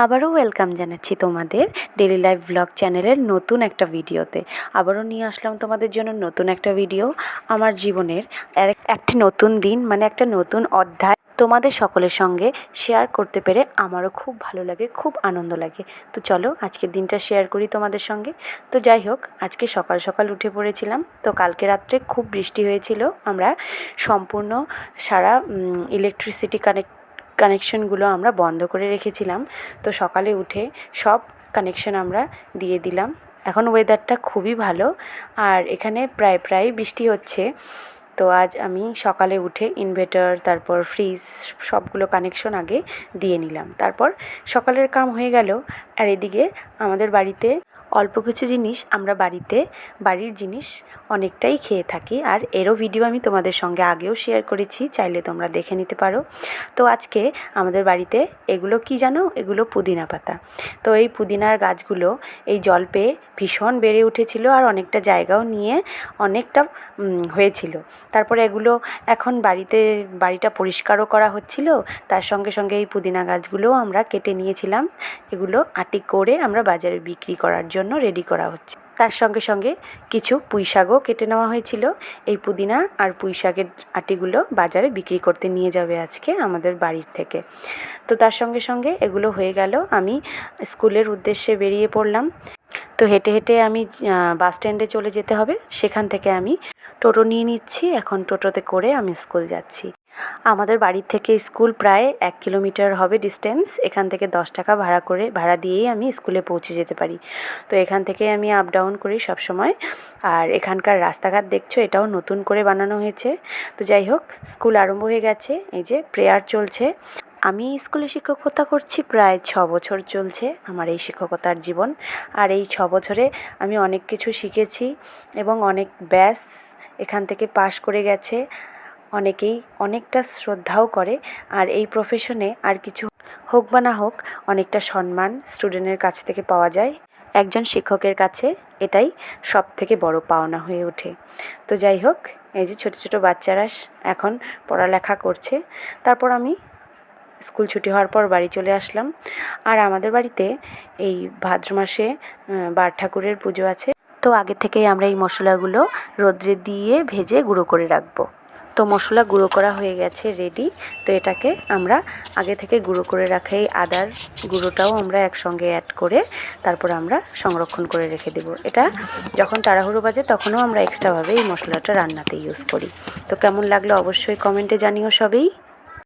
আবারও ওয়েলকাম জানাচ্ছি তোমাদের ডেইলি লাইফ ব্লগ চ্যানেলের নতুন একটা ভিডিওতে। আবারও নিয়ে আসলাম তোমাদের জন্য নতুন একটা ভিডিও। আমার জীবনের একটি নতুন দিন, মানে একটা নতুন অধ্যায় তোমাদের সকলের সঙ্গে শেয়ার করতে পেরে আমারও খুব ভালো লাগে, খুব আনন্দ লাগে। তো চলো আজকের দিনটা শেয়ার করি তোমাদের সঙ্গে। তো যাই হোক, আজকে সকাল সকাল উঠে পড়েছিলাম। তো কালকে রাত্রে খুব বৃষ্টি হয়েছিল। আমরা সম্পূর্ণ সারা ইলেকট্রিসিটি কানেকশনগুলো আমরা বন্ধ করে রেখেছিলাম। তো সকালে উঠে সব কানেকশন আমরা দিয়ে দিলাম। এখন ওয়েদারটা খুবই ভালো, আর এখানে প্রায় বৃষ্টি হচ্ছে। তো আজ আমি সকালে উঠে ইনভার্টার, তারপর ফ্রিজ, সবগুলো কানেকশন আগে দিয়ে নিলাম। তারপর সকালের কাম হয়ে গেল। আর এদিকে আমাদের বাড়িতে অল্প কিছু জিনিস আমরা বাড়ির জিনিস অনেকটাই খেয়ে থাকি, আর এরও ভিডিও আমি তোমাদের সঙ্গে আগেও শেয়ার করেছি, চাইলে তোমরা দেখে নিতে পারো। তো আজকে আমাদের বাড়িতে এগুলো কি জানো, এগুলো পুদিনা পাতা। তো এই পুদিনার গাছগুলো এই জল পেয়ে ভীষণ বেড়ে উঠেছিল, আর অনেকটা জায়গাও নিয়ে অনেকটা হয়েছিল। তারপরে এগুলো এখন বাড়িটা পরিষ্কারও করা হচ্ছিল। তার সঙ্গে সঙ্গে এই পুদিনা গাছগুলোও আমরা কেটে নিয়েছিলাম। এগুলো আটি করে আমরা বাজারে বিক্রি করার জন্য রেডি করা হচ্ছে। তার সঙ্গে সঙ্গে কিছু পুঁই শাকও কেটে নেওয়া হয়েছিল। এই পুদিনা আর পুঁই শাকের আটিগুলো বাজারে বিক্রি করতে নিয়ে যাবে আজকে আমাদের বাড়ির থেকে। তো তার সঙ্গে সঙ্গে এগুলো হয়ে গেল, আমি স্কুলের উদ্দেশ্যে বেরিয়ে পড়লাম। তো হেঁটে হেঁটে আমি বাস স্ট্যান্ডে চলে যেতে হবে। সেখান থেকে আমি টোটো নিয়ে নিচ্ছি। এখন টোটোতে করে আমি স্কুল যাচ্ছি। আমাদের বাড়ির থেকে স্কুল প্রায় 1 কিলোমিটার হবে ডিস্টেন্স। এখান থেকে 10 টাকা ভাড়া দিয়েই আমি স্কুলে পৌঁছে যেতে পারি। তো এখান থেকে আমি আপ ডাউন করি সবসময়। আর এখানকার রাস্তাঘাট দেখছো, এটাও নতুন করে বানানো হয়েছে। তো যাই হোক, স্কুল আরম্ভ হয়ে গেছে। এই যে প্রেয়ার চলছে। আমি স্কুলে শিক্ষকতা করছি প্রায় 6 বছর চলছে আমার এই শিক্ষকতার জীবন। আর এই 6 বছরে আমি অনেক কিছু শিখেছি, এবং অনেক ব্যাচ এখান থেকে পাশ করে গেছে। অনেকেই অনেকটা শ্রদ্ধাও করে। আর এই প্রফেশনে আর কিছু হোক বা না হোক, অনেকটা সম্মান স্টুডেন্টের কাছ থেকে পাওয়া যায়। একজন শিক্ষকের কাছে এটাই সব থেকে বড় পাওনা হয়ে ওঠে। তো যাই হোক, এই যে ছোট ছোট বাচ্চারা এখন পড়ালেখা করছে। তারপর আমি স্কুল ছুটি হওয়ার পর বাড়ি চলে আসলাম। আর আমাদের বাড়িতে এই ভাদ্র মাসে বার ঠাকুরের পুজো আছে। তো আগে থেকেই আমরা এই মশলাগুলো রোদ্রে দিয়ে ভেজে গুঁড়ো করে রাখবো। তো মশলা গুঁড়ো করা হয়ে গেছে, রেডি। তো এটাকে আমরা আগে থেকে গুঁড়ো করে রাখা এই আদার গুঁড়োটাও আমরা একসঙ্গে অ্যাড করে তারপর আমরা সংরক্ষণ করে রেখে দেব। এটা যখন তাড়াহুড়ো বাজে তখনও আমরা এক্সট্রাভাবে এই মশলাটা রান্নাতে ইউজ করি। তো কেমন লাগলো অবশ্যই কমেন্টে জানিও সবেই।